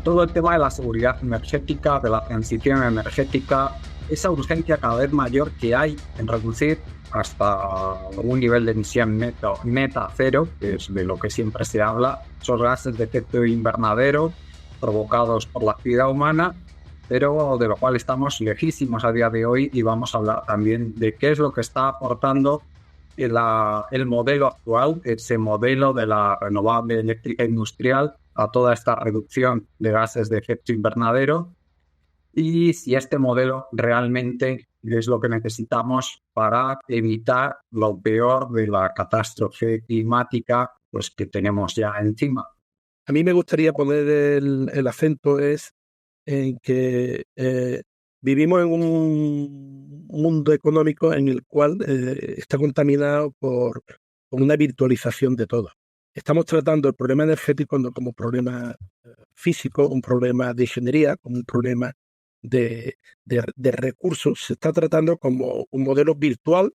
todo el tema de la seguridad energética, de la transición energética, esa urgencia cada vez mayor que hay en reducir hasta un nivel de emisión neta cero, que es de lo que siempre se habla, esos gases de efecto invernadero provocados por la actividad humana, pero de lo cual estamos lejísimos a día de hoy, y vamos a hablar también de qué es lo que está aportando el modelo actual, ese modelo de la renovable eléctrica industrial, a toda esta reducción de gases de efecto invernadero, y si este modelo realmente es lo que necesitamos para evitar lo peor de la catástrofe climática pues, que tenemos ya encima. A mí me gustaría poner el acento en que vivimos en un mundo económico en el cual está contaminado por una virtualización de todo. Estamos tratando el problema energético no como problema físico, un problema de ingeniería, como un problema de recursos. Se está tratando como un modelo virtual.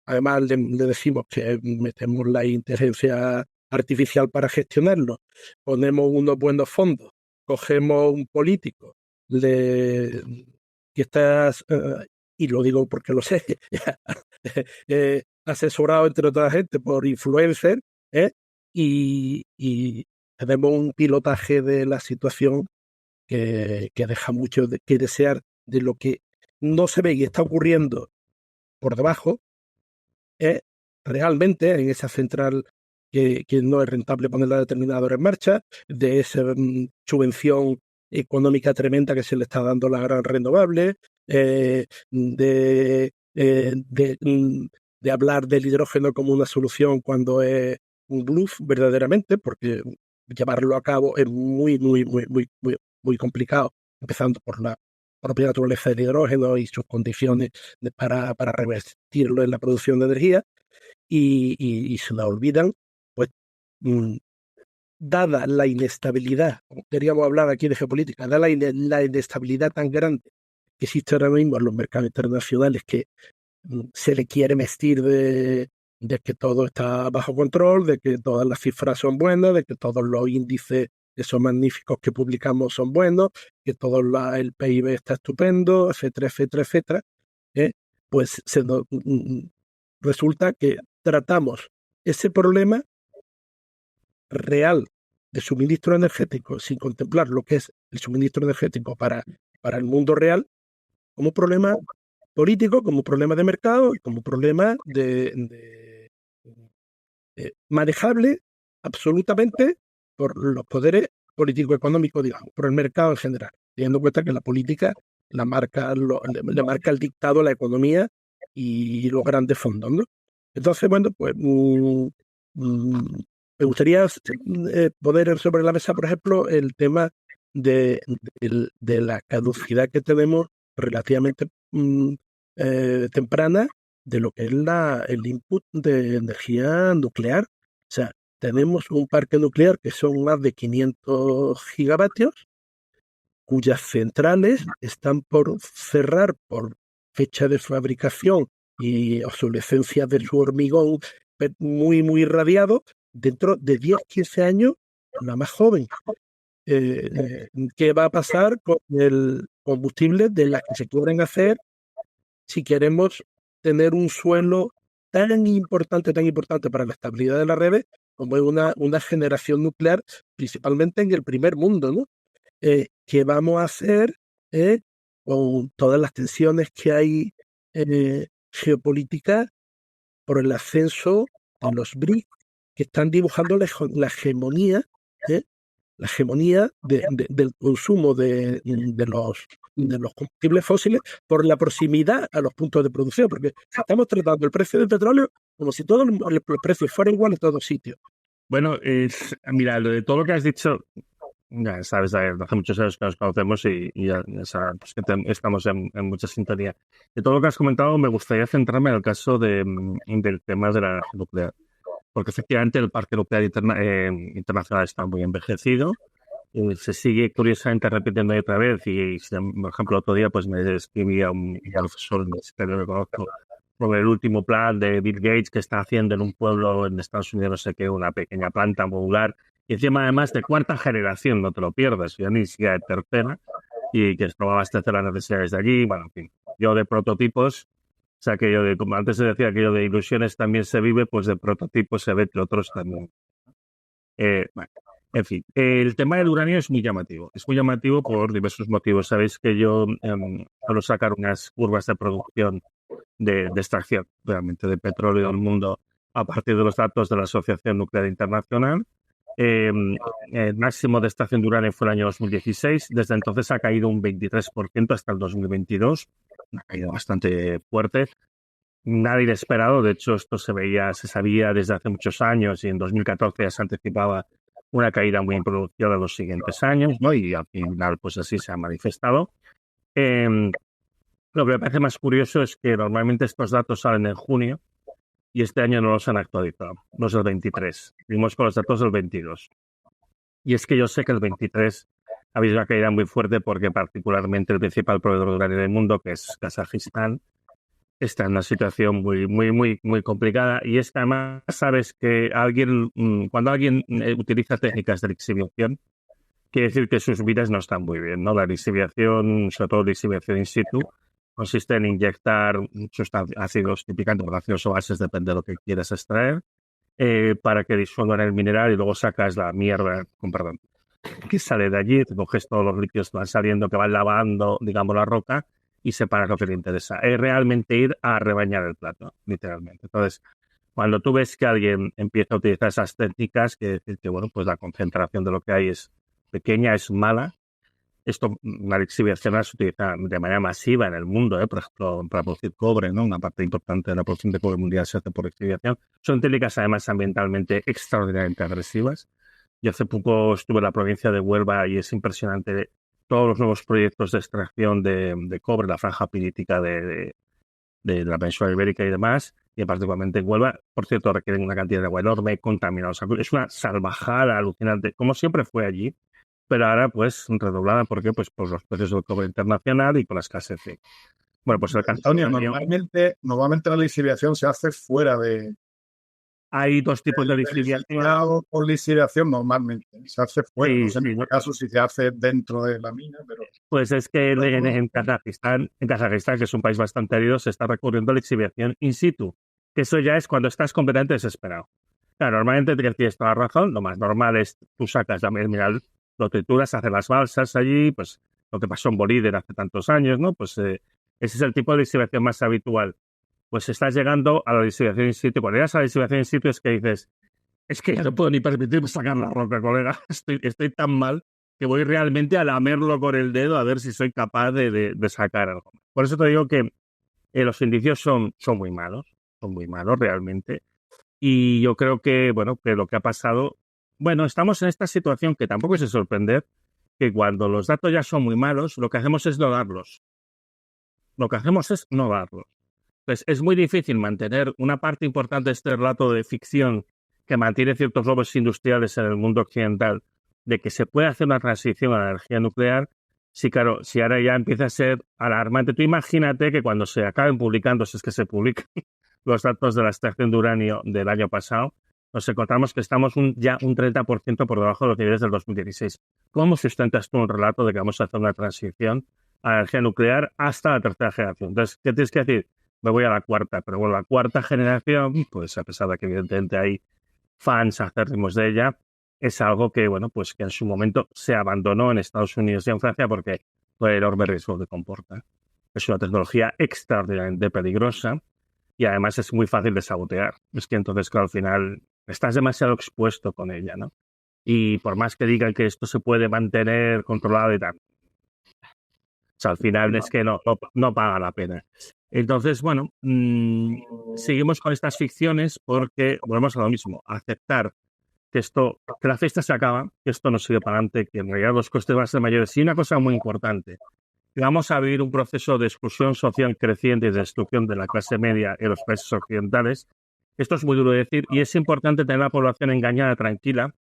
Además, le decimos que metemos la inteligencia artificial para gestionarlo. Ponemos unos buenos fondos, cogemos un político que está, y lo digo porque lo sé, asesorado entre otra gente por influencers, y tenemos un pilotaje de la situación que deja mucho que desear de lo que no se ve y está ocurriendo por debajo. Realmente en esa central que no es rentable poner la determinadora en marcha, de esa subvención económica tremenda que se le está dando a la gran renovable, de hablar del hidrógeno como una solución cuando es un bluff verdaderamente, porque llevarlo a cabo es muy complicado, empezando por la propia naturaleza del hidrógeno y sus condiciones para revertirlo en la producción de energía, y se la olvidan, pues dada la inestabilidad, como queríamos hablar aquí de geopolítica, dada la inestabilidad tan grande que existe ahora mismo en los mercados internacionales, que se le quiere vestir de que todo está bajo control, de que todas las cifras son buenas, de que todos los índices esos magníficos que publicamos son buenos, que todo el PIB está estupendo, etcétera, etcétera, etcétera, pues resulta que tratamos ese problema real de suministro energético sin contemplar lo que es el suministro energético para el mundo real como problema político, como problema de mercado y como problema manejable absolutamente por los poderes político-económicos, digamos, por el mercado en general, teniendo en cuenta que la política le marca el dictado a la economía y los grandes fondos, ¿no? Entonces, bueno, pues me gustaría poner sobre la mesa, por ejemplo, el tema de la caducidad que tenemos relativamente temprana de lo que es el input de energía nuclear. O sea, tenemos un parque nuclear que son más de 500 gigavatios, cuyas centrales están por cerrar por fecha de fabricación y obsolescencia de su hormigón muy irradiado dentro de 10-15 años, la más joven. ¿Qué va a pasar con el combustible de las que se quieren hacer si queremos tener un suelo tan importante para la estabilidad de las redes como es una generación nuclear, principalmente en el primer mundo, ¿no? ¿Qué vamos a hacer con todas las tensiones que hay geopolíticas por el ascenso de los BRICS, que están dibujando la hegemonía del consumo de los combustibles fósiles por la proximidad a los puntos de producción, porque estamos tratando el precio del petróleo como si todos los precios fueran iguales en todos sitios. Bueno, mira, de todo lo que has dicho, ya sabes, hace muchos años que nos conocemos y ya sabes que estamos en mucha sintonía. De todo lo que has comentado, me gustaría centrarme en el caso del tema de la energía nuclear, porque efectivamente el parque nuclear internacional está muy envejecido. Se sigue curiosamente repitiendo otra vez y, por ejemplo, el otro día pues me escribía un profesor universitario que conozco sobre el último plan de Bill Gates que está haciendo en un pueblo en Estados Unidos, no sé qué, una pequeña planta modular y encima además de cuarta generación, no te lo pierdas, ya ni siquiera de tercera, y que es para abastecer las necesidades de allí. Bueno, en fin, yo de prototipos, o sea, que yo de, como antes se decía, que yo de ilusiones también se vive, pues de prototipos se ve que otros también. Bueno, en fin, el tema del uranio es muy llamativo. Es muy llamativo por diversos motivos. Sabéis que yo suelo sacar unas curvas de producción de extracción realmente de petróleo del mundo a partir de los datos de la Asociación Nuclear Internacional. El máximo de extracción de uranio fue el año 2016. Desde entonces ha caído un 23% hasta el 2022. Una caída bastante fuerte. Nada inesperado. De hecho, esto se sabía desde hace muchos años y en 2014 ya se anticipaba una caída muy improductiva de los siguientes años, ¿no? Y al final, pues así se ha manifestado. Lo que me parece más curioso es que normalmente estos datos salen en junio y este año no los han actualizado, los del 23. Vimos con los datos del 22. Y es que yo sé que el 23 ha habido una caída muy fuerte porque particularmente el principal proveedor de uranio del mundo, que es Kazajistán, está en una situación muy complicada. Y es que además sabes que cuando alguien utiliza técnicas de lixiviación, quiere decir que sus vidas no están muy bien, ¿no? La lixiviación, sobre todo lixiviación in situ, consiste en inyectar ácidos típicamente, ácidos o bases, depende de lo que quieras extraer, para que disuelvan el mineral y luego sacas la mierda, perdón, que sale de allí, te coges todos los líquidos que van saliendo, que van lavando, digamos, la roca y separas lo que te interesa. Es realmente ir a rebañar el plato, literalmente. Entonces, cuando tú ves que alguien empieza a utilizar esas técnicas, quiere decir que, bueno, pues la concentración de lo que hay es pequeña, es mala. Esto, la lixiviación se utiliza de manera masiva en el mundo, por ejemplo, para producir cobre, ¿no? Una parte importante de la producción de cobre mundial se hace por lixiviación. Son técnicas, además, ambientalmente extraordinariamente agresivas. Yo hace poco estuve en la provincia de Huelva y es impresionante todos los nuevos proyectos de extracción de cobre, la franja pirítica de la península ibérica y demás, y particularmente en Huelva. Por cierto, requieren una cantidad de agua enorme, contaminada. O sea, es una salvajada alucinante, como siempre fue allí, pero ahora pues redoblada. ¿Por qué? Pues por los precios del cobre internacional y por la escasez. Bueno, pues el Antonio, normalmente la lixiviación se hace fuera de... Hay dos tipos de lixiviación. Por lixiviación normalmente se hace fuera. Sí, no sé en este caso si se hace dentro de la mina, pero... Pues es que en Kazajistán, que es un país bastante árido, se está recurriendo a lixiviación in situ. Que eso ya es cuando estás completamente desesperado. Claro, normalmente tienes toda la razón. Lo más normal es tú sacas el mineral, lo trituras, haces las balsas allí, pues lo que pasó en Bolívar hace tantos años, ¿no? Pues ese es el tipo de lixiviación más habitual. Pues estás llegando a la lixiviación in situ. Cuando llegas a la lixiviación in situ es que dices, es que ya no puedo ni permitirme sacar la roca, colega. Estoy tan mal que voy realmente a lamerlo con el dedo a ver si soy capaz de sacar algo. Por eso te digo que los indicios son muy malos realmente. Y yo creo que, bueno, que lo que ha pasado, bueno, estamos en esta situación que tampoco es de sorprender, que cuando los datos ya son muy malos, lo que hacemos es no darlos. Entonces, es muy difícil mantener una parte importante de este relato de ficción que mantiene ciertos logros industriales en el mundo occidental, de que se puede hacer una transición a la energía nuclear. Sí, claro, si ahora ya empieza a ser alarmante. Tú imagínate que cuando se acaben publicando, si es que se publican los datos de la extracción de uranio del año pasado, nos encontramos que estamos ya un 30% por debajo de los niveles del 2016. ¿Cómo sustentas tú un relato de que vamos a hacer una transición a la energía nuclear hasta la tercera generación? Entonces, ¿qué tienes que decir? Me voy a la cuarta, pero bueno, la cuarta generación, pues a pesar de que evidentemente hay fans acérrimos de ella, es algo que, bueno, pues que en su momento se abandonó en Estados Unidos y en Francia porque por el enorme riesgo que comporta. Es una tecnología extraordinariamente peligrosa y además es muy fácil de sabotear. Es que entonces, claro, al final estás demasiado expuesto con ella, ¿no? Y por más que digan que esto se puede mantener controlado y tal, o sea, al final es que no paga la pena. Entonces, bueno, seguimos con estas ficciones porque volvemos a lo mismo, a aceptar que la fiesta se acaba, que esto no sigue para adelante, que en realidad los costes van a ser mayores. Y una cosa muy importante, que vamos a vivir un proceso de exclusión social creciente y de destrucción de la clase media en los países occidentales. Esto es muy duro de decir y es importante tener a la población engañada, tranquila,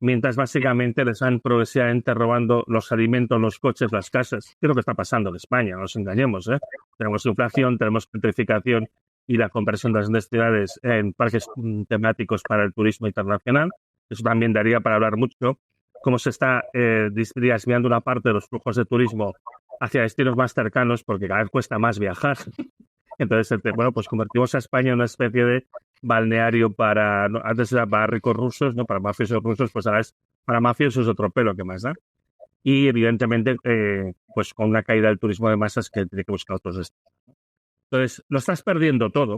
mientras básicamente les van progresivamente robando los alimentos, los coches, las casas. ¿Qué es lo que está pasando en España? No nos engañemos, ¿eh? Tenemos inflación, tenemos gentrificación y la conversión de las ciudades en parques temáticos para el turismo internacional. Eso también daría para hablar mucho. Cómo se está desviando una parte de los flujos de turismo hacia destinos más cercanos, porque cada vez cuesta más viajar. Entonces, bueno, pues convertimos a España en una especie de balneario para, ¿no? Antes era para ricos rusos, ¿no? Para mafiosos rusos, pues ahora es para mafiosos otro pelo que más da. Y evidentemente, pues con una caída del turismo de masas que tiene que buscar otros destinos. Entonces, lo estás perdiendo todo,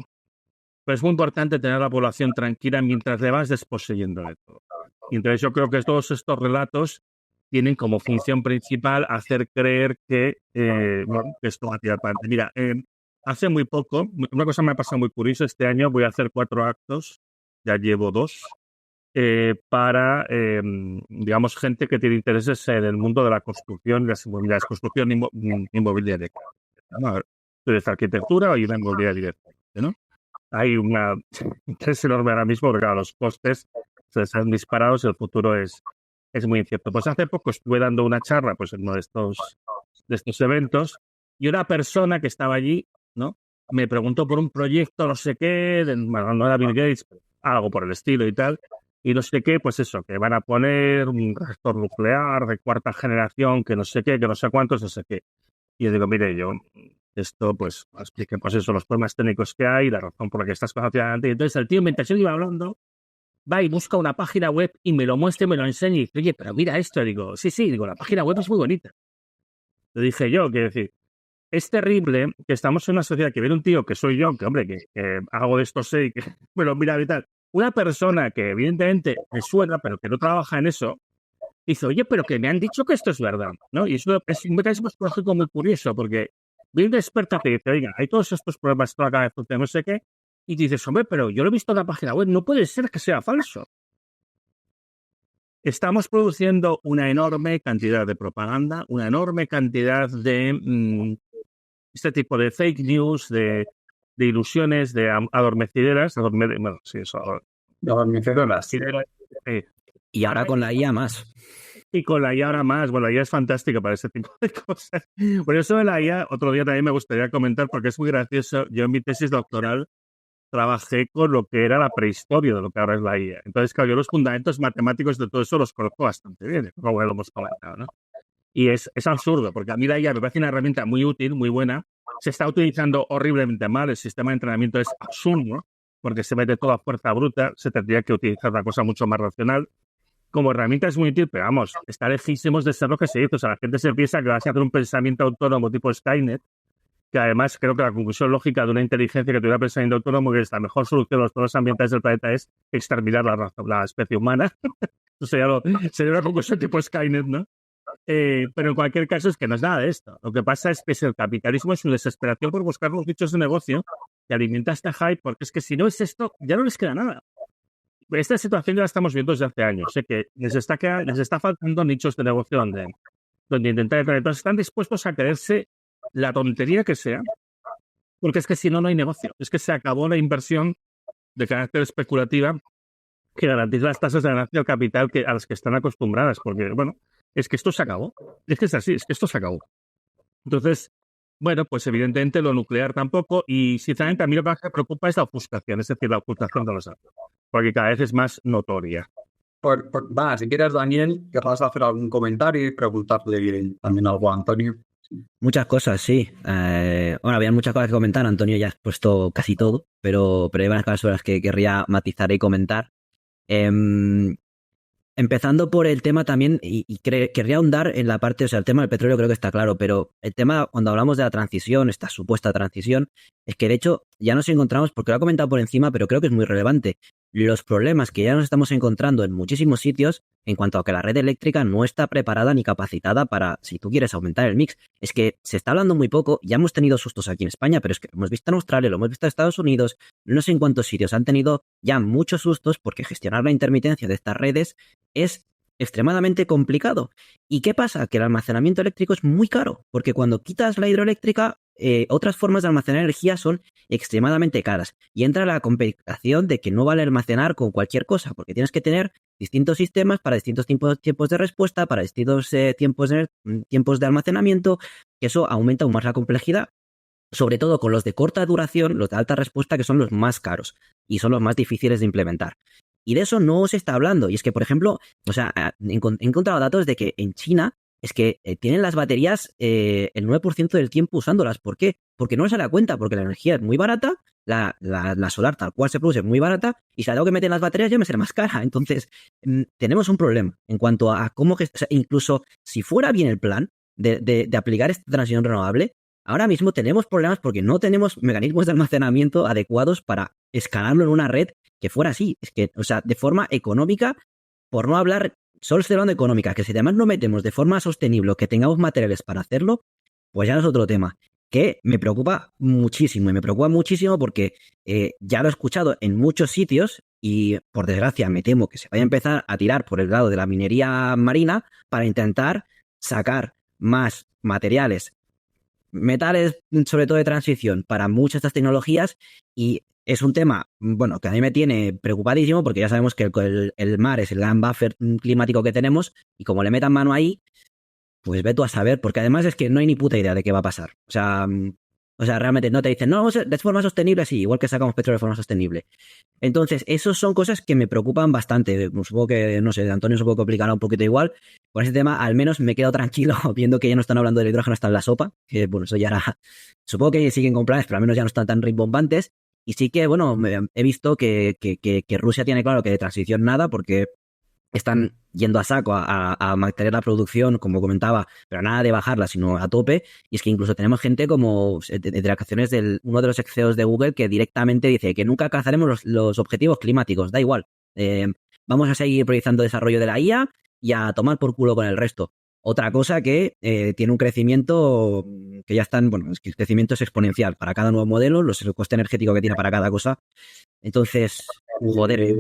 pero es muy importante tener a la población tranquila mientras le vas desposeyendo de todo. Y entonces yo creo que todos estos relatos tienen como función principal hacer creer que bueno, esto va a tirar para adelante. Mira, hace muy poco, una cosa me ha pasado muy curiosa. Este año voy a hacer 4 actos, ya llevo 2, para, digamos, gente que tiene intereses en el mundo de la construcción y las inmobiliarias, construcción inmobiliaria. ¿No? Desde arquitectura y una inmobiliaria directamente, ¿no? Hay una interés enorme ahora mismo porque claro, los costes se han disparado y el futuro es muy incierto. Pues hace poco estuve dando una charla pues, en uno de estos eventos y una persona que estaba allí, ¿no? Me preguntó por un proyecto, no sé qué, bueno, no era Bill Gates, algo por el estilo y tal, y no sé qué, pues eso, que van a poner un reactor nuclear de 4ª generación, que no sé qué, que no sé cuántos, no sé qué. Y yo digo, mire, yo esto, pues, explique, pues eso, los problemas técnicos que hay, la razón por la que estás cosas hacia adelante. Y entonces el tío, mientras yo iba hablando, va y busca una página web y me lo muestra y me lo enseña y dice, oye, pero mira esto. Y digo, sí, digo, la página web es muy bonita. Le dije yo, quiero decir, es terrible que estamos en una sociedad que viene un tío que soy yo, que hombre, que hago de esto sé y que me lo mira y tal. Una persona que evidentemente me suena, pero que no trabaja en eso, dice, oye, pero que me han dicho que esto es verdad, ¿no? Y eso es un mecanismo psicológico muy curioso, porque viene un experto que dice, oiga, hay todos estos problemas, esto acaba de funcionar, no sé qué, y dices, hombre, pero yo lo he visto en la página web, no puede ser que sea falso. Estamos produciendo una enorme cantidad de propaganda, una enorme cantidad de este tipo de fake news, de ilusiones, de adormecideras, bueno, sí, eso. Adormecedoras. Y ahora con la IA más. Y con la IA ahora más. Bueno, la IA es fantástica para ese tipo de cosas. Por eso de la IA, otro día también me gustaría comentar, porque es muy gracioso. Yo en mi tesis doctoral trabajé con lo que era la prehistoria de lo que ahora es la IA. Entonces, claro, yo los fundamentos matemáticos de todo eso los conozco bastante bien, como lo hemos comentado, ¿no? Y es absurdo, porque a mí la IA me parece una herramienta muy útil, muy buena. Se está utilizando horriblemente mal. El sistema de entrenamiento es absurdo, porque se mete toda fuerza bruta. Se tendría que utilizar una cosa mucho más racional. Como herramienta es muy útil, pero vamos, está lejísimos de ser lo que se hizo. O sea, la gente se piensa que vas a hacer un pensamiento autónomo tipo Skynet, que además creo que la conclusión lógica de una inteligencia que tuviera pensamiento autónomo, que es la mejor solución a los problemas ambientales del planeta, es exterminar la especie humana. Eso sería una conclusión tipo Skynet, ¿no? Pero en cualquier caso es que no es nada de esto. Lo que pasa es que el capitalismo es una desesperación por buscar los nichos de negocio que alimenta este hype, porque es que si no es esto, ya no les queda nada. Esta situación ya la estamos viendo desde hace años. Sé que les está faltando nichos de negocio donde intentar entrar. Entonces están dispuestos a creerse la tontería que sea, porque es que si no, no hay negocio. Es que se acabó la inversión de carácter especulativa que garantiza las tasas de ganancia del capital a las que están acostumbradas, porque, bueno, es que esto se acabó. Es que es así, es que esto se acabó. Entonces, bueno, pues evidentemente lo nuclear tampoco, y sinceramente a mí lo que me preocupa es la ofuscación, es decir, la ocultación de los datos, porque cada vez es más notoria. Si quieres, Daniel, querrás hacer algún comentario y preguntarle también algo a Antonio. Muchas cosas, sí. Bueno, había muchas cosas que comentar. Antonio ya ha expuesto casi todo, pero hay varias cosas sobre las que querría matizar y comentar. Empezando por el tema también, y querría ahondar en la parte, o sea, el tema del petróleo creo que está claro, pero el tema, cuando hablamos de la transición, esta supuesta transición, es que de hecho ya nos encontramos, porque lo he comentado por encima, pero creo que es muy relevante, los problemas que ya nos estamos encontrando en muchísimos sitios en cuanto a que la red eléctrica no está preparada ni capacitada para, si tú quieres aumentar el mix. Es que se está hablando muy poco, ya hemos tenido sustos aquí en España, pero es que lo hemos visto en Australia, lo hemos visto en Estados Unidos, no sé en cuántos sitios han tenido ya muchos sustos porque gestionar la intermitencia de estas redes es extremadamente complicado. ¿Y qué pasa? Que el almacenamiento eléctrico es muy caro, porque cuando quitas la hidroeléctrica, otras formas de almacenar energía son extremadamente caras. Y entra la complicación de que no vale almacenar con cualquier cosa, porque tienes que tener distintos sistemas para distintos tiempos de respuesta, para distintos tiempos de almacenamiento, que eso aumenta aún más la complejidad, sobre todo con los de corta duración, los de alta respuesta, que son los más caros y son los más difíciles de implementar. Y de eso no se está hablando. Y es que, por ejemplo, o sea, he encontrado datos de que en China es que tienen las baterías el 9% del tiempo usándolas. ¿Por qué? Porque no les sale a cuenta, porque la energía es muy barata, la solar tal cual se produce es muy barata, y si la tengo que meter en las baterías ya me será más cara. Entonces, tenemos un problema en cuanto a cómo que, o sea, incluso si fuera bien el plan de aplicar esta transición renovable, ahora mismo tenemos problemas porque no tenemos mecanismos de almacenamiento adecuados para escalarlo en una red que fuera así. Es que, o sea, de forma económica, por no hablar, solo estoy hablando de económica, que si además no metemos de forma sostenible o que tengamos materiales para hacerlo, pues ya no es otro tema. Que me preocupa muchísimo, y me preocupa muchísimo porque ya lo he escuchado en muchos sitios y, por desgracia, me temo que se vaya a empezar a tirar por el lado de la minería marina para intentar sacar más materiales, metales, sobre todo de transición, para muchas de estas tecnologías, y es un tema, bueno, que a mí me tiene preocupadísimo porque ya sabemos que el mar es el gran buffer climático que tenemos y como le metan mano ahí, pues ve tú a saber, porque además es que no hay ni puta idea de qué va a pasar. O sea, realmente no te dicen, no, vamos de forma sostenible, sí, igual que sacamos petróleo de forma sostenible. Entonces, esas son cosas que me preocupan bastante. Supongo que, no sé, Antonio supongo que aplicará un poquito igual. Con ese tema, al menos me quedo tranquilo viendo que ya no están hablando del hidrógeno hasta en la sopa, que bueno, eso ya era... Supongo que siguen con planes, pero al menos ya no están tan rimbombantes. Y sí que, bueno, he visto que Rusia tiene claro que de transición nada, porque están yendo a saco a mantener la producción, como comentaba, pero nada de bajarla, sino a tope. Y es que incluso tenemos gente como de declaraciones de uno de los ex CEOs de Google que directamente dice que nunca alcanzaremos los objetivos climáticos, da igual. Vamos a seguir priorizando el desarrollo de la IA y a tomar por culo con el resto. Otra cosa que tiene un crecimiento que ya están, bueno, es que el crecimiento es exponencial para cada nuevo modelo, el coste energético que tiene para cada cosa. Entonces, joder.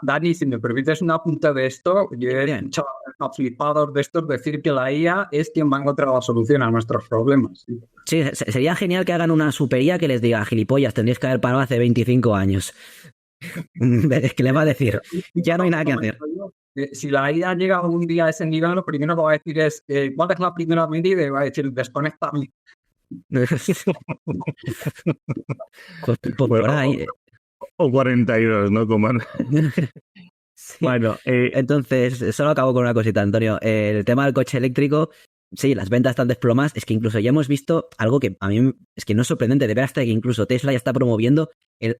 Dani, si me permites una punta de esto, yo he escuchado a flipados de estos decir que la IA es quien va a encontrar la solución a nuestros problemas. Sí, sería genial que hagan una super IA que les diga, gilipollas, tendríais que haber parado hace 25 años. Es que le va a decir, ya no hay nada que hacer. Si la IA llega algún día a ese nivel, lo primero que va a decir es, ¿cuál es la primera medida? Y va a decir, desconéctame. Pues por ahí. O 42, ¿no? Como... Sí. Bueno, entonces, solo acabo con una cosita, Antonio. El tema del coche eléctrico, sí, las ventas están desplomadas. Es que incluso ya hemos visto algo que a mí es que no es sorprendente, de ver hasta que incluso Tesla ya está promoviendo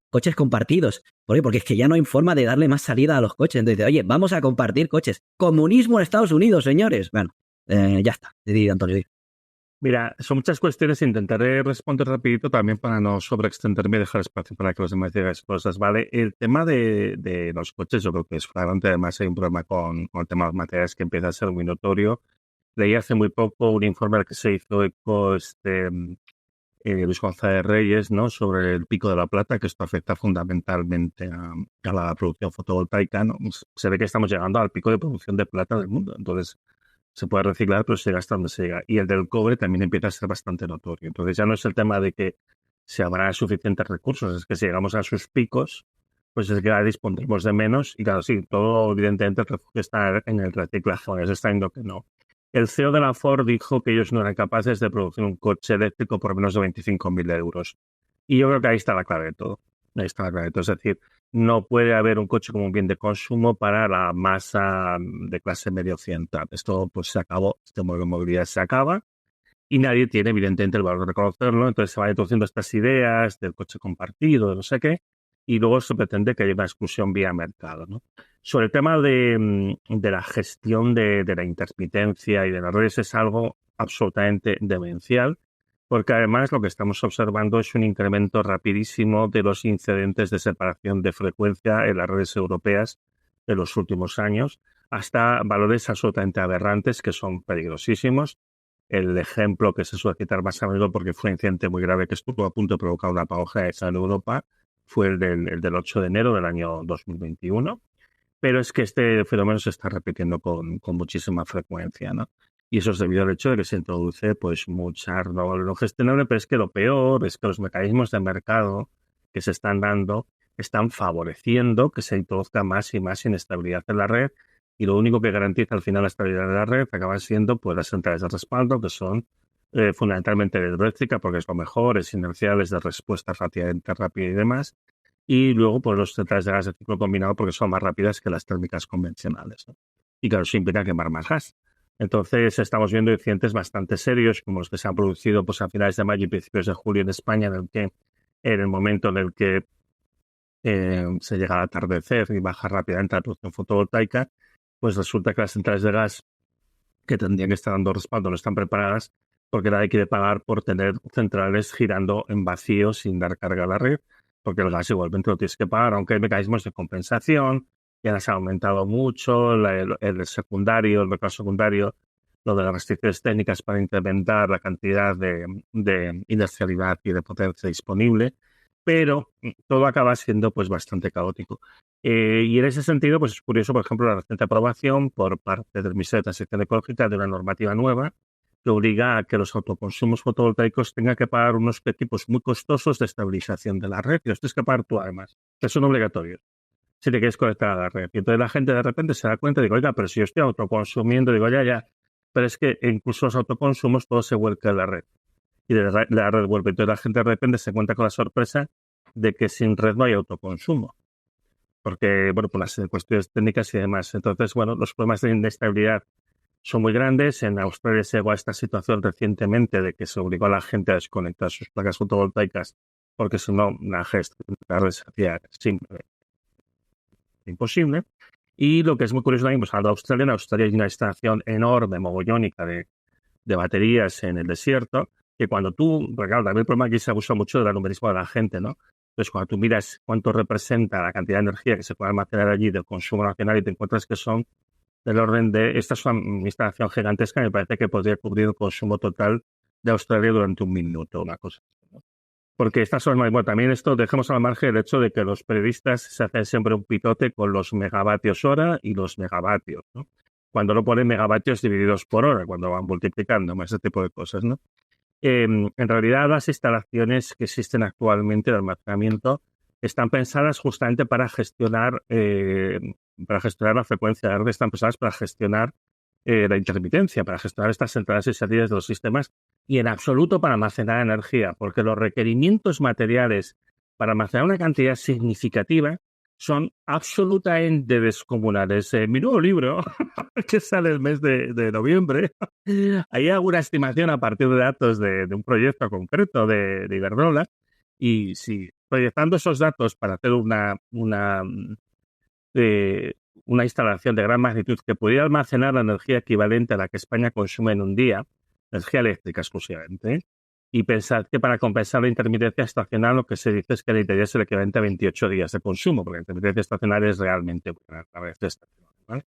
coches compartidos. ¿Por qué? Porque es que ya no hay forma de darle más salida a los coches. Entonces dice, oye, vamos a compartir coches. Comunismo en Estados Unidos, señores. Bueno, ya está. Di, Antonio. Mira, son muchas cuestiones. Intentaré responder rapidito también para no sobreextenderme y dejar espacio para que los demás digan cosas, ¿vale? El tema de los coches yo creo que es flagrante. Además hay un problema con el tema de los materiales que empieza a ser muy notorio. Leí hace muy poco un informe al que se hizo eco Luis González Reyes, ¿no? Sobre el pico de la plata, que esto afecta fundamentalmente a la producción fotovoltaica, ¿no? Se ve que estamos llegando al pico de producción de plata del mundo. Entonces, se puede reciclar, pero se llega hasta donde se llega. Y el del cobre también empieza a ser bastante notorio. Entonces, ya no es el tema de que se habrá suficientes recursos, es que si llegamos a sus picos, pues es que ya dispondremos de menos. Y claro, sí, todo evidentemente el refugio está en el reciclaje, se está viendo que no. El CEO de la Ford dijo que ellos no eran capaces de producir un coche eléctrico por menos de 25.000 euros. Y yo creo que ahí está la clave de todo. Ahí está la clave de todo. Es decir, no puede haber un coche como un bien de consumo para la masa de clase medio occidental. Esto pues se acabó, este modelo de movilidad se acaba y nadie tiene evidentemente el valor de reconocerlo. Entonces se van introduciendo estas ideas del coche compartido, de no sé qué, y luego se pretende que haya una exclusión vía mercado, ¿no? Sobre el tema de la gestión de la intermitencia y de las redes es algo absolutamente demencial, porque además lo que estamos observando es un incremento rapidísimo de los incidentes de separación de frecuencia en las redes europeas de los últimos años, hasta valores absolutamente aberrantes que son peligrosísimos. El ejemplo que se suele citar más a menudo, porque fue un incidente muy grave que estuvo a punto de provocar una apagón generalizada en Europa, fue el del 8 de enero del año 2021. Pero es que este fenómeno se está repitiendo con muchísima frecuencia, ¿no? Y eso es debido al hecho de que se introduce pues mucha no gestionable, pero es que lo peor es que los mecanismos de mercado que se están dando están favoreciendo que se introduzca más y más inestabilidad en la red, y lo único que garantiza al final la estabilidad de la red acaban siendo pues las centrales de respaldo, que son fundamentalmente eléctrica, porque es lo mejor, es inercial, es de respuesta relativamente rápida y demás. y luego pues los centrales de gas de ciclo combinado porque son más rápidas que las térmicas convencionales, ¿no? Y claro, eso implica quemar más gas. Entonces estamos viendo incidentes bastante serios como los que se han producido pues a finales de mayo y principios de julio en España, en el momento en el que se llega al atardecer y baja rápidamente la producción fotovoltaica, pues resulta que las centrales de gas que tendrían que estar dando respaldo no están preparadas porque nadie quiere pagar por tener centrales girando en vacío sin dar carga a la red, porque el gas igualmente lo tienes que pagar, aunque hay mecanismos de compensación, ya se ha aumentado mucho, el secundario, el mercado secundario, lo de las restricciones técnicas para incrementar la cantidad de inercialidad y de potencia disponible, pero todo acaba siendo pues bastante caótico. Y en ese sentido, pues es curioso, por ejemplo, la reciente aprobación por parte del Ministerio de Transición Ecológica de una normativa nueva que obliga a que los autoconsumos fotovoltaicos tengan que pagar unos equipos muy costosos de estabilización de la red y los tienes que pagar tú además, que son obligatorios si te quieres conectar a la red. Y entonces la gente de repente se da cuenta y digo, oiga, pero si yo estoy autoconsumiendo, digo, ya, pero es que incluso los autoconsumos todo se vuelca en la red y la red vuelve. Entonces la gente de repente se encuentra con la sorpresa de que sin red no hay autoconsumo. Porque, bueno, por las cuestiones técnicas y demás. Entonces, bueno, los problemas de inestabilidad son muy grandes. En Australia se llegó a esta situación recientemente de que se obligó a la gente a desconectar sus placas fotovoltaicas porque si no, la gestión de la red se hacía simplemente imposible. Y lo que es muy curioso también, pues hablando de en Australia hay una instalación enorme, mogollónica de baterías en el desierto, que cuando tú, porque claro, también el problema aquí se abusa mucho del numerismo de la gente, ¿no? Entonces, cuando tú miras cuánto representa la cantidad de energía que se puede almacenar allí del consumo nacional y te encuentras que son del orden de, esta es una instalación gigantesca, me parece que podría cubrir el consumo total de Australia durante un minuto, una cosa así, ¿no? Porque estas son, bueno, también esto dejemos al margen el hecho de que los periodistas se hacen siempre un pitote con los megavatios hora y los megavatios, ¿no? Cuando no ponen megavatios divididos por hora, cuando van multiplicando, ese tipo de cosas, ¿no? En realidad, las instalaciones que existen actualmente de almacenamiento están pensadas justamente para gestionar la frecuencia de red, están pensadas para gestionar la intermitencia, para gestionar estas entradas y salidas de los sistemas y en absoluto para almacenar energía, porque los requerimientos materiales para almacenar una cantidad significativa son absolutamente descomunales. Mi nuevo libro, que sale el mes de noviembre, ahí hago una estimación a partir de datos de un proyecto concreto de Iberdrola, y si proyectando esos datos para hacer una instalación de gran magnitud que pudiera almacenar la energía equivalente a la que España consume en un día, energía eléctrica exclusivamente, y pensad que para compensar la intermitencia estacional lo que se dice es que necesitaría el equivalente a 28 días de consumo, porque la intermitencia estacional es realmente buena a través de estación, ¿vale?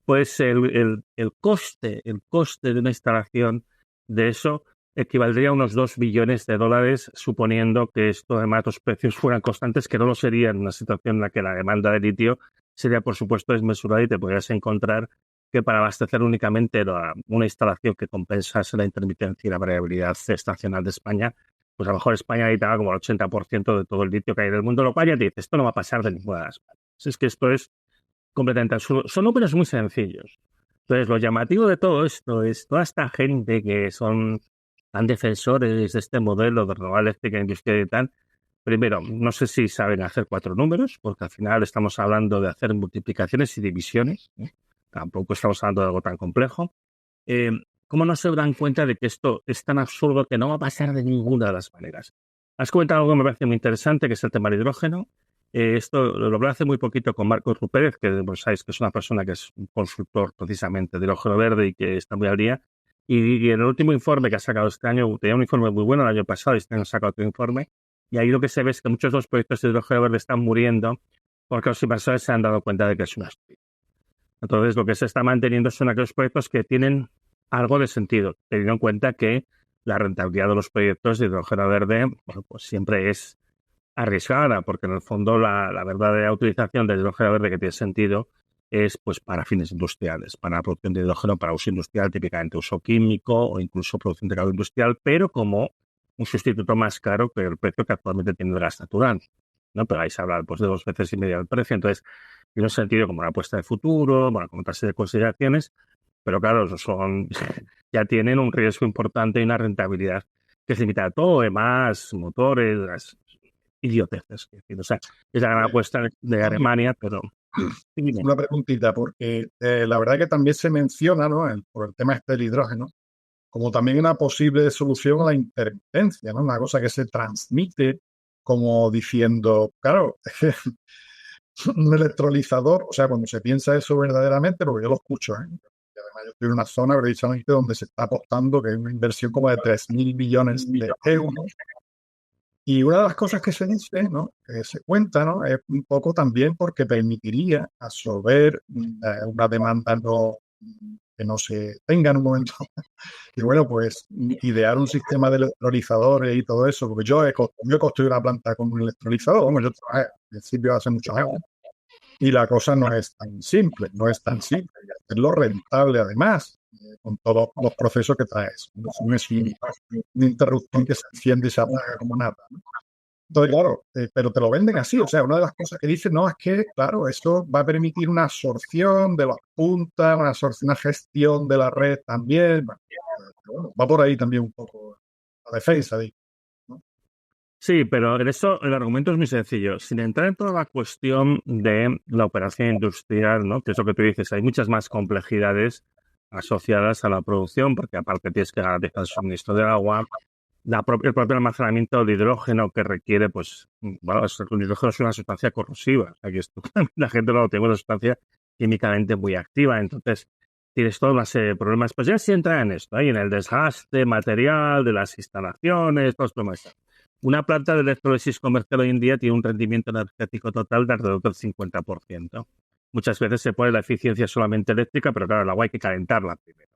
Pues el coste de una instalación de eso equivaldría a unos $2 billones, suponiendo que esto, además, los precios fueran constantes, que no lo sería en una situación en la que la demanda de litio sería, por supuesto, desmesurada y te podrías encontrar que para abastecer únicamente una instalación que compensase la intermitencia y la variabilidad estacional de España, pues a lo mejor España necesitaba como el 80% de todo el litio que hay en el mundo, lo cual ya te dice, esto no va a pasar de ninguna de las maneras. Es que esto es completamente absurdo. Son números muy sencillos. Entonces, lo llamativo de todo esto es toda esta gente que son tan defensores de este modelo de renovables eléctrica industrial y tal. Primero, no sé si saben hacer 4 números, porque al final estamos hablando de hacer multiplicaciones y divisiones, ¿eh? Tampoco estamos hablando de algo tan complejo. ¿Cómo no se dan cuenta de que esto es tan absurdo que no va a pasar de ninguna de las maneras? Has comentado algo que me parece muy interesante, que es el tema del hidrógeno. Esto lo hablé hace muy poquito con Marcos Rupérez, que pues, sabéis que es una persona que es un consultor precisamente de hidrógeno verde y que está muy al día. Y en el último informe que ha sacado este año, tenía un informe muy bueno el año pasado y este año ha sacado otro informe. Y ahí lo que se ve es que muchos de los proyectos de hidrógeno verde están muriendo porque los inversores se han dado cuenta de que es una estupidez. Entonces, lo que se está manteniendo son aquellos proyectos que tienen algo de sentido, teniendo en cuenta que la rentabilidad de los proyectos de hidrógeno verde, bueno, pues siempre es arriesgada, porque en el fondo la verdadera utilización del hidrógeno verde que tiene sentido es pues para fines industriales, para la producción de hidrógeno para uso industrial, típicamente uso químico o incluso producción de calor industrial, pero como un sustituto más caro que el precio que actualmente tiene el gas natural, ¿no? Pero ahí se habla pues, de 2,5 veces del precio, entonces tiene un sentido como una apuesta de futuro, bueno, como otra serie de consideraciones, pero claro, ya tienen un riesgo importante y una rentabilidad que es limitada a todo, demás, motores, idioteces. Es decir, o sea, es la gran apuesta de Alemania, pero... Una preguntita, porque la verdad que también se menciona, ¿no? Por el tema del hidrógeno, como también una posible solución a la intermitencia, ¿no? Una cosa que se transmite como diciendo, claro, es que un electrolizador, o sea, cuando se piensa eso verdaderamente, porque yo lo escucho, ¿eh? Y además yo estoy en una zona precisamente donde se está apostando que es una inversión como de 3.000 billones de euros. Y una de las cosas que se dice, ¿no? Que se cuenta, ¿no? Es un poco también porque permitiría absorber una demanda que no se tenga en un momento. Y bueno, pues idear un sistema de electrolizadores y todo eso, porque yo he construido una planta con un electrolizador, bueno, yo trabajé al principio hace muchos años, y la cosa no es tan simple, y hacerlo rentable además, con todos los procesos que trae eso. No es un interruptor que se enciende y se apaga como nada, ¿no? Entonces, claro, pero te lo venden así. O sea, una de las cosas que dicen, no, es que, claro, esto va a permitir una absorción de las puntas, una gestión de la red también. Bueno, va por ahí también un poco la defensa, digo, ¿no? Sí, pero en eso el argumento es muy sencillo. Sin entrar en toda la cuestión de la operación industrial, ¿no? Que es lo que tú dices, hay muchas más complejidades asociadas a la producción, porque aparte tienes que garantizar el suministro del agua, el propio almacenamiento de hidrógeno que requiere, pues, bueno, el hidrógeno es una sustancia corrosiva. O sea, que esto, la gente no lo tiene, una sustancia químicamente muy activa. Entonces, tienes toda una serie de problemas. Pues ya se entra en esto, en el desgaste material de las instalaciones, todos los problemas. Una planta de electrólisis comercial hoy en día tiene un rendimiento energético total de alrededor del 50%. Muchas veces se pone la eficiencia solamente eléctrica, pero claro, el agua hay que calentarla primero.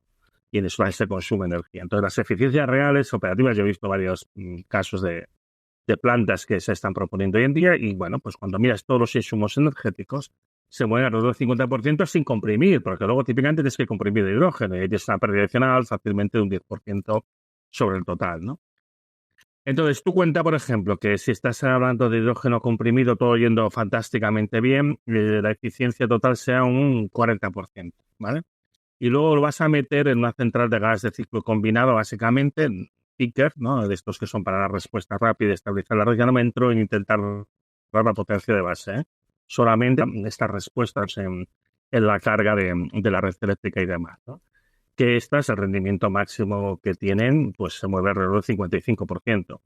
Y en eso se consume energía. Entonces, las eficiencias reales, operativas, yo he visto varios casos de plantas que se están proponiendo hoy en día y, bueno, pues cuando miras todos los insumos energéticos, se mueven alrededor del 50% sin comprimir, porque luego típicamente tienes que comprimir de hidrógeno y tienes una pérdida adicional fácilmente de un 10% sobre el total, ¿no? Entonces, tú cuenta, por ejemplo, que si estás hablando de hidrógeno comprimido, todo yendo fantásticamente bien, la eficiencia total sea un 40%, ¿vale? Y luego lo vas a meter en una central de gas de ciclo combinado, básicamente, en picker, ¿no? De estos que son para la respuesta rápida y estabilizar la red. Ya no me entro en intentar dar la potencia de base, ¿eh? Solamente estas respuestas en la carga de la red eléctrica y demás, ¿no? Que estas, el rendimiento máximo que tienen, pues se mueve alrededor del 55%.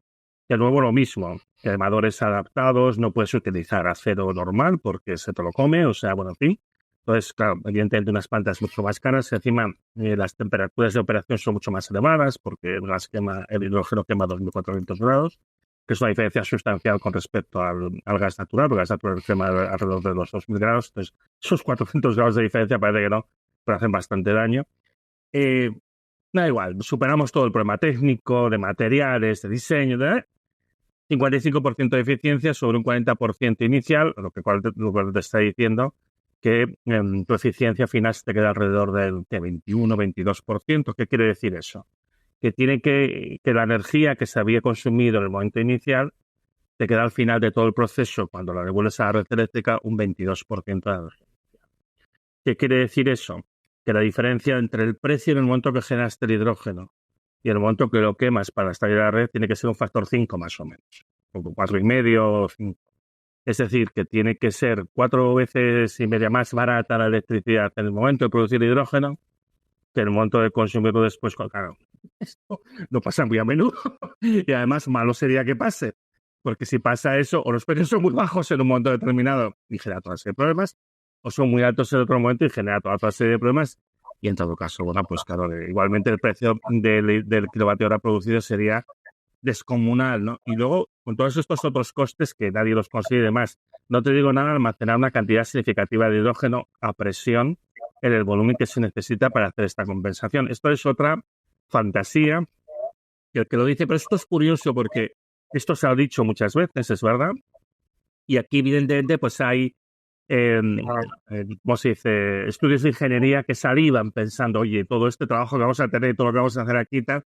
De nuevo lo mismo, quemadores adaptados, no puedes utilizar acero normal porque se te lo come, o sea, bueno, en fin. Entonces, claro, evidentemente unas plantas mucho más caras, encima las temperaturas de operación son mucho más elevadas porque el hidrógeno quema 2.400 grados, que es una diferencia sustancial con respecto al gas natural, porque el gas natural quema alrededor de los 2.000 grados, entonces esos 400 grados de diferencia parece que no, pero hacen bastante daño. Da igual, superamos todo el problema técnico, de materiales, de diseño, 55% de eficiencia sobre un 40% inicial, lo que te está diciendo que tu eficiencia final te queda alrededor del 21-22%. ¿Qué quiere decir eso? Que tiene que la energía que se había consumido en el momento inicial te queda al final de todo el proceso, cuando la devuelves a la red eléctrica, un 22% de energía. ¿Qué quiere decir eso? Que la diferencia entre el precio en el momento que generaste el hidrógeno y el momento que lo quemas para estallar la red tiene que ser un factor 5 más o menos, o 4,5 o 5. Es decir, que tiene que ser 4 veces y media más barata la electricidad en el momento de producir hidrógeno que en el momento de consumirlo después. Claro, esto no pasa muy a menudo y además malo sería que pase, porque si pasa eso, o los precios son muy bajos en un momento determinado y genera toda serie de problemas, o son muy altos en otro momento y genera toda serie de problemas. Y en todo caso, bueno, pues claro, igualmente el precio del kilovatio hora producido sería descomunal, ¿no? Y luego, con todos estos otros costes que nadie los consigue y demás, no te digo nada, almacenar una cantidad significativa de hidrógeno a presión en el volumen que se necesita para hacer esta compensación. Esto es otra fantasía que el que lo dice, pero esto es curioso porque esto se ha dicho muchas veces, es verdad, y aquí evidentemente pues hay ¿cómo se dice? Estudios de ingeniería que salivan pensando, oye, todo este trabajo que vamos a tener, todo lo que vamos a hacer aquí y tal,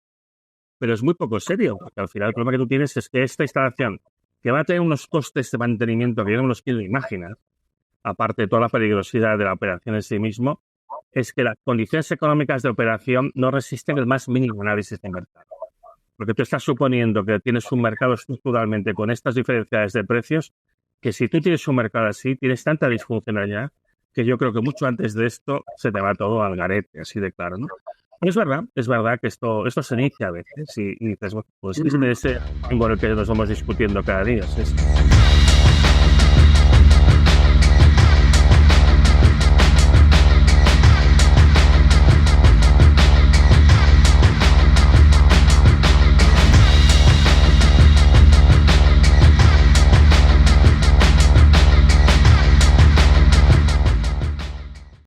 pero es muy poco serio, porque al final el problema que tú tienes es que esta instalación, que va a tener unos costes de mantenimiento que yo no me los quiero imaginar, aparte de toda la peligrosidad de la operación en sí mismo, es que las condiciones económicas de operación no resisten el más mínimo análisis de mercado. Porque tú estás suponiendo que tienes un mercado estructuralmente con estas diferencias de precios, que si tú tienes un mercado así, tienes tanta disfuncionalidad, que yo creo que mucho antes de esto se te va todo al garete, así de claro, ¿no? Pero es verdad que esto se inicia a veces y dices, bueno, pues este es el con el que nos vamos discutiendo cada día. Es